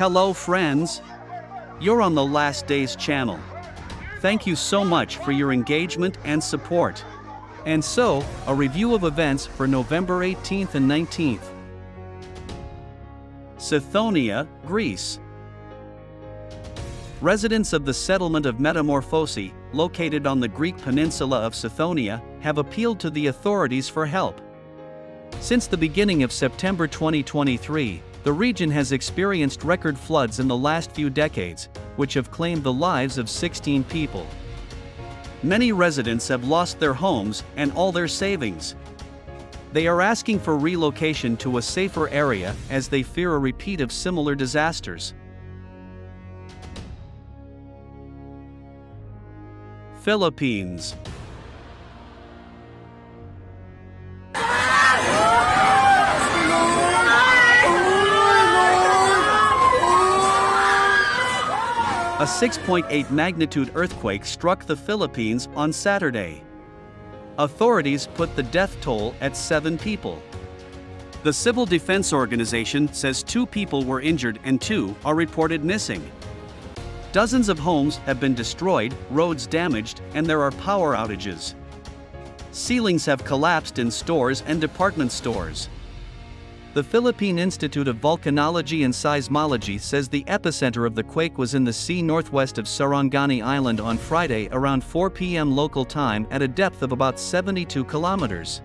Hello friends! You're on the Last Days channel. Thank you so much for your engagement and support. And so, a review of events for November 18th and 19th. Sithonia, Greece. Residents of the settlement of Metamorphosi, located on the Greek peninsula of Sithonia, have appealed to the authorities for help. Since the beginning of September 2023, the region has experienced record floods in the last few decades, which have claimed the lives of 16 people. Many residents have lost their homes and all their savings. They are asking for relocation to a safer area as they fear a repeat of similar disasters. Philippines. A 6.8 magnitude earthquake struck the Philippines on Saturday. Authorities put the death toll at 7 people. The Civil Defense Organization says 2 people were injured and 2 are reported missing. Dozens of homes have been destroyed, roads damaged, and there are power outages. Ceilings have collapsed in stores and department stores. The Philippine Institute of Volcanology and Seismology says the epicenter of the quake was in the sea northwest of Sarangani Island on Friday around 4 p.m. local time at a depth of about 72 kilometers.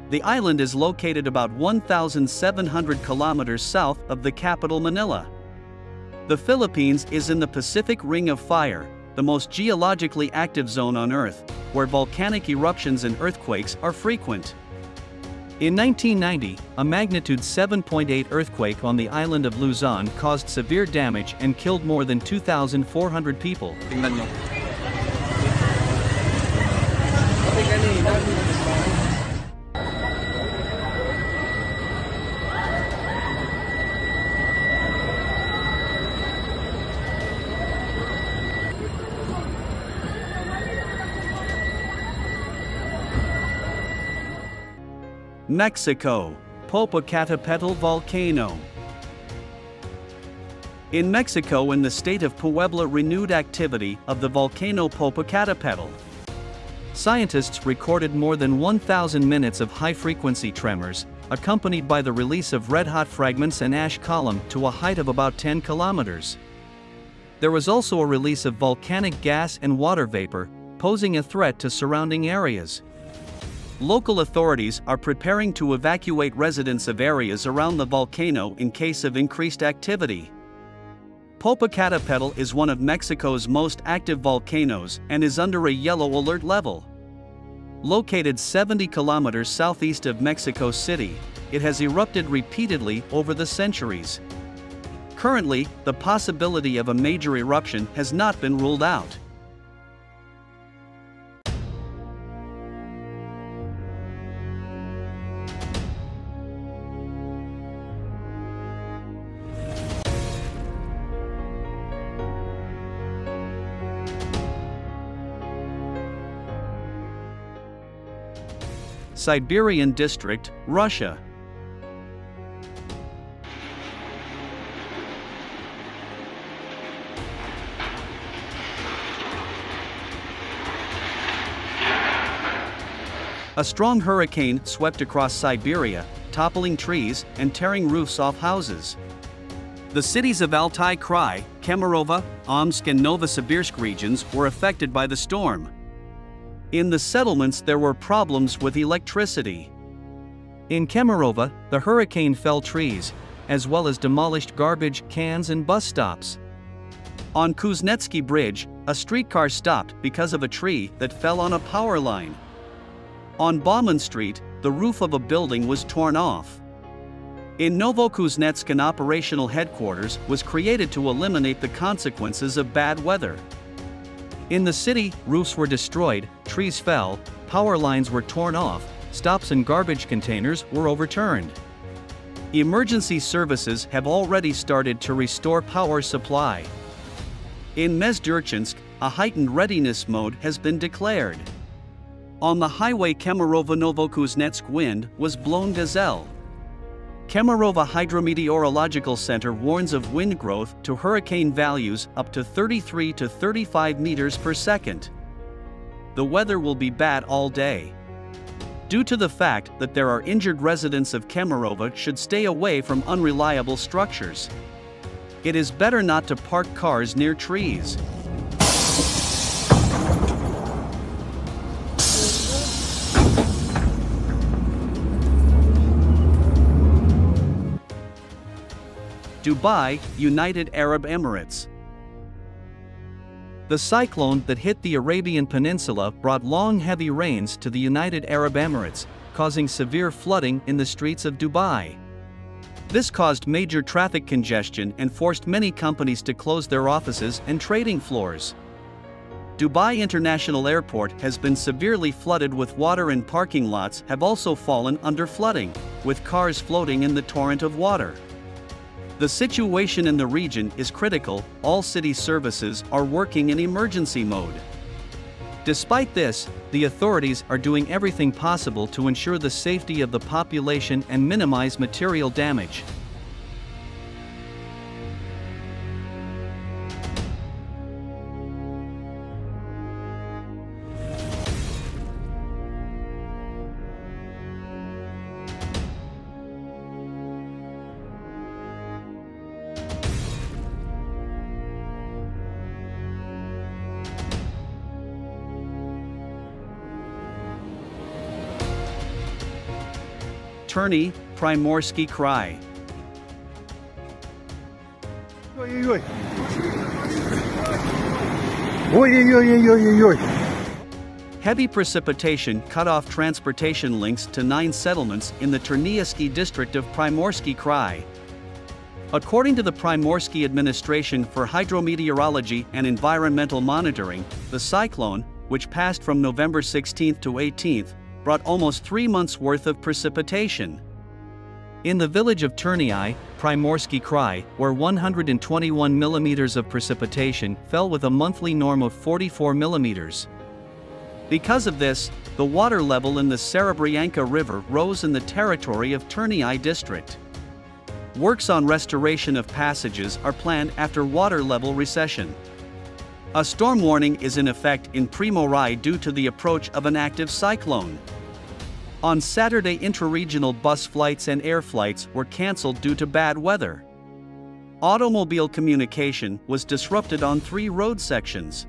The island is located about 1,700 kilometers south of the capital Manila. The Philippines is in the Pacific Ring of Fire, the most geologically active zone on Earth, where volcanic eruptions and earthquakes are frequent. In 1990, a magnitude 7.8 earthquake on the island of Luzon caused severe damage and killed more than 2,400 people. Mexico, Popocatépetl volcano. In Mexico, in the state of Puebla, renewed activity of the volcano Popocatépetl. Scientists recorded more than 1,000 minutes of high-frequency tremors, accompanied by the release of red-hot fragments and ash column to a height of about 10 kilometers. There was also a release of volcanic gas and water vapor, posing a threat to surrounding areas. Local authorities are preparing to evacuate residents of areas around the volcano in case of increased activity. Popocatépetl is one of Mexico's most active volcanoes and is under a yellow alert level. Located 70 kilometers southeast of Mexico City, it has erupted repeatedly over the centuries. Currently, the possibility of a major eruption has not been ruled out. Siberian District, Russia. A strong hurricane swept across Siberia, toppling trees and tearing roofs off houses. The cities of Altai Krai, Kemerovo, Omsk and Novosibirsk regions were affected by the storm. In the settlements there were problems with electricity. In Kemerovo, the hurricane felled trees, as well as demolished garbage cans and bus stops. On Kuznetsky Bridge, a streetcar stopped because of a tree that fell on a power line. On Bauman Street, the roof of a building was torn off. In Novokuznetsk, an operational headquarters was created to eliminate the consequences of bad weather. In the city, roofs were destroyed, trees fell, power lines were torn off, stops and garbage containers were overturned. Emergency services have already started to restore power supply. In Mezdurchinsk, a heightened readiness mode has been declared. On the highway Kemerovo-Novokuznetsk, wind was blown gazelle. Kemerovo Hydrometeorological Center warns of wind growth to hurricane values up to 33 to 35 meters per second. The weather will be bad all day. Due to the fact that there are injured, residents of Kemerovo should stay away from unreliable structures. It is better not to park cars near trees. Dubai, United Arab Emirates. The cyclone that hit the Arabian Peninsula brought long heavy rains to the United Arab Emirates, causing severe flooding in the streets of Dubai. This caused major traffic congestion and forced many companies to close their offices and trading floors. Dubai International Airport has been severely flooded with water, and parking lots have also fallen under flooding, with cars floating in the torrent of water. The situation in the region is critical. All city services are working in emergency mode. Despite this, the authorities are doing everything possible to ensure the safety of the population and minimize material damage. Ternay, Primorsky Krai. Ой-ой-ой. Ой-ой-ой-ой-ой-ой. Heavy precipitation cut off transportation links to 9 settlements in the Ternayski district of Primorsky Krai. According to the Primorsky Administration for Hydrometeorology and Environmental Monitoring, the cyclone, which passed from November 16 to 18, brought almost 3 months' worth of precipitation. In the village of Ternay, Primorsky Krai, where 121 millimeters of precipitation fell with a monthly norm of 44 millimeters. Because of this, the water level in the Serebryanka River rose in the territory of Ternay district. Works on restoration of passages are planned after water level recession. A storm warning is in effect in Primorai due to the approach of an active cyclone. On Saturday, intra-regional bus flights and air flights were cancelled due to bad weather. Automobile communication was disrupted on 3 road sections.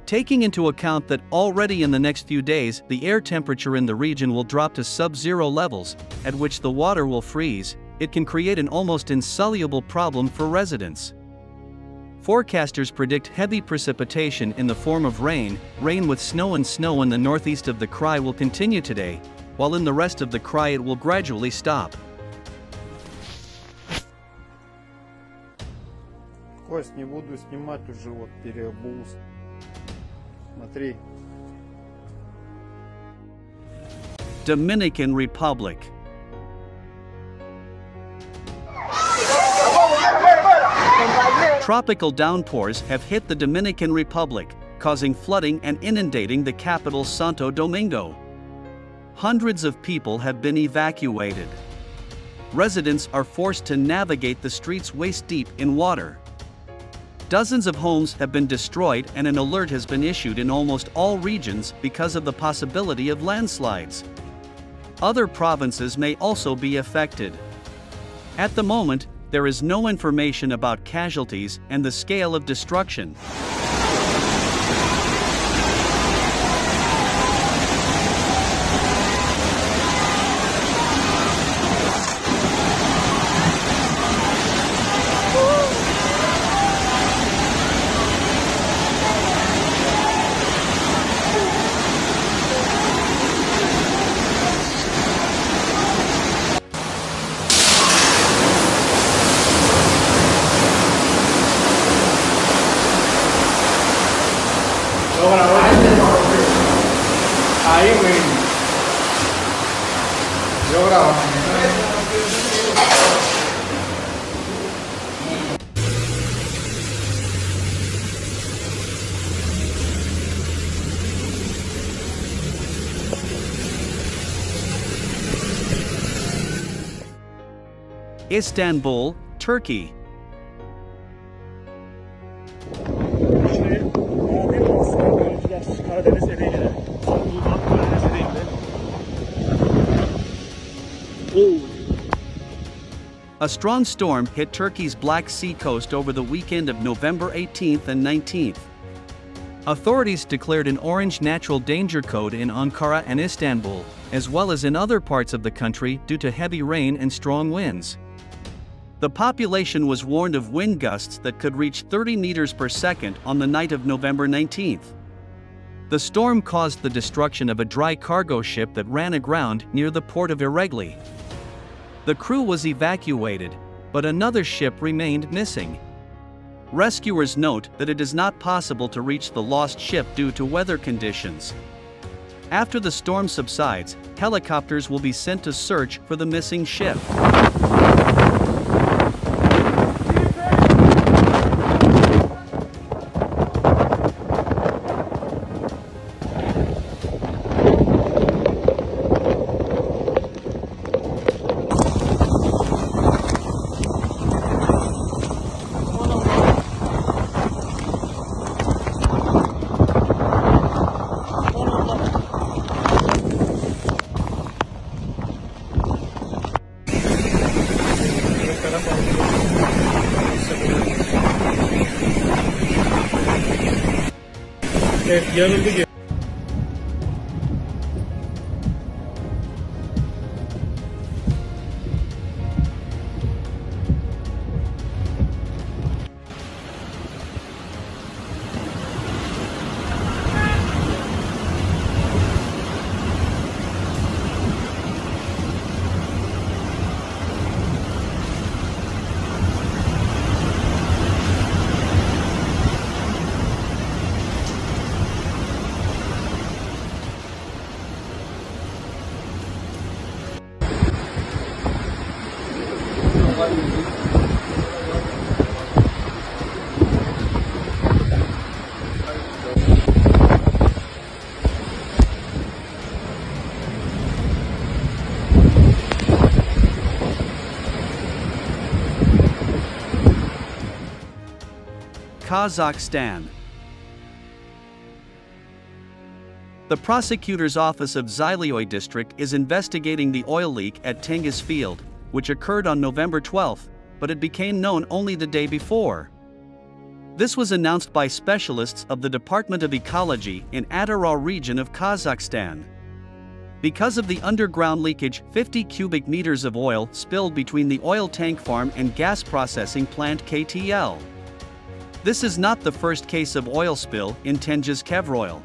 Taking into account that already in the next few days the air temperature in the region will drop to sub-zero levels, at which the water will freeze, it can create an almost insoluble problem for residents. Forecasters predict heavy precipitation in the form of rain with snow, and snow in the northeast of the Krai will continue today, while in the rest of the Krai it will gradually stop. Кость, не буду снимать, уже вот переобулся. Смотри. Dominican Republic. Tropical downpours have hit the Dominican Republic, causing flooding and inundating the capital Santo Domingo. Hundreds of people have been evacuated. Residents are forced to navigate the streets waist-deep in water. Dozens of homes have been destroyed, and an alert has been issued in almost all regions because of the possibility of landslides. Other provinces may also be affected. At the moment, there is no information about casualties and the scale of destruction. Ahí mismo. Yo grabo. Istanbul, Turkey. A strong storm hit Turkey's Black Sea coast over the weekend of November 18th and 19th. Authorities declared an orange natural danger code in Ankara and Istanbul, as well as in other parts of the country due to heavy rain and strong winds. The population was warned of wind gusts that could reach 30 meters per second on the night of November 19th. The storm caused the destruction of a dry cargo ship that ran aground near the port of Eregli. The crew was evacuated, but another ship remained missing. Rescuers note that it is not possible to reach the lost ship due to weather conditions. After the storm subsides, helicopters will be sent to search for the missing ship. Yanıldı. Kazakhstan. The prosecutor's office of Zilyoy district is investigating the oil leak at Tengiz field, which occurred on November 12, but it became known only the day before. This was announced by specialists of the Department of Ecology in Ataral region of Kazakhstan. Because of the underground leakage, 50 cubic meters of oil spilled between the oil tank farm and gas processing plant KTL. This is not the first case of oil spill in Tengiz Kevroil.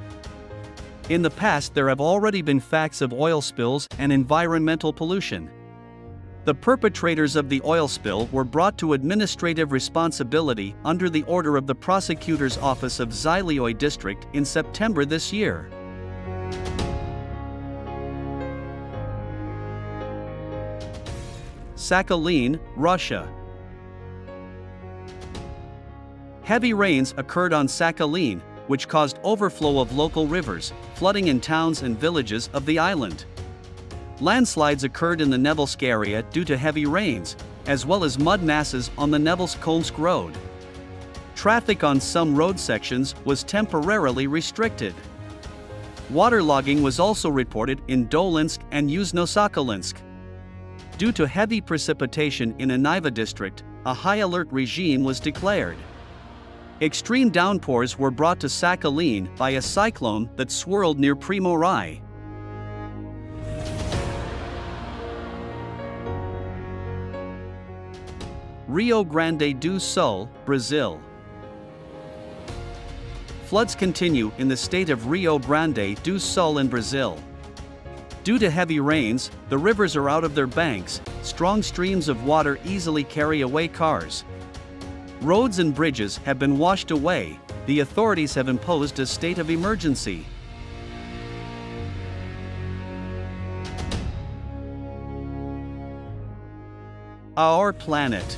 In the past, there have already been facts of oil spills and environmental pollution. The perpetrators of the oil spill were brought to administrative responsibility under the order of the prosecutor's office of Zilyoy district in September this year. Sakhalin, Russia. Heavy rains occurred on Sakhalin, which caused overflow of local rivers, flooding in towns and villages of the island. Landslides occurred in the Nevelsk area due to heavy rains, as well as mud masses on the Nevelsk-Kolmsk road. Traffic on some road sections was temporarily restricted. Waterlogging was also reported in Dolinsk and Yuzhno-Sakhalinsk. Due to heavy precipitation in Aniva district, a high alert regime was declared. Extreme downpours were brought to Sakhalin by a cyclone that swirled near Primo Rai. Rio Grande do Sul, Brazil. Floods continue in the state of Rio Grande do Sul in Brazil. Due to heavy rains, the rivers are out of their banks, strong streams of water easily carry away cars. Roads and bridges have been washed away. The authorities have imposed a state of emergency. Our planet.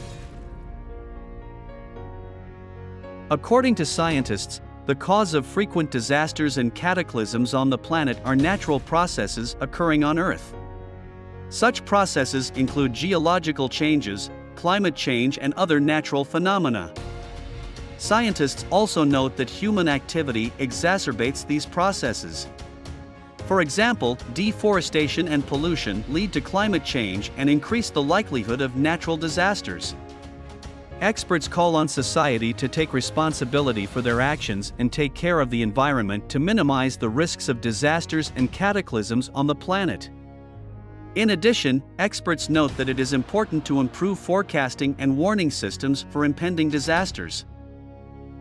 According to scientists, the cause of frequent disasters and cataclysms on the planet are natural processes occurring on Earth. Such processes include geological changes, climate change and other natural phenomena. Scientists also note that human activity exacerbates these processes. For example, deforestation and pollution lead to climate change and increase the likelihood of natural disasters. Experts call on society to take responsibility for their actions and take care of the environment to minimize the risks of disasters and cataclysms on the planet. In addition, experts note that it is important to improve forecasting and warning systems for impending disasters.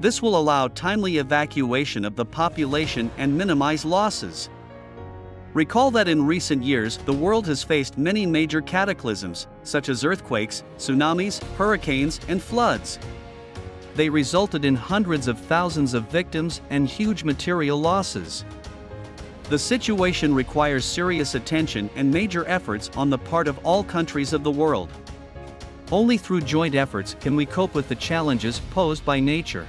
This will allow timely evacuation of the population and minimize losses. Recall that in recent years, the world has faced many major cataclysms, such as earthquakes, tsunamis, hurricanes, and floods. They resulted in hundreds of thousands of victims and huge material losses. The situation requires serious attention and major efforts on the part of all countries of the world. Only through joint efforts can we cope with the challenges posed by nature.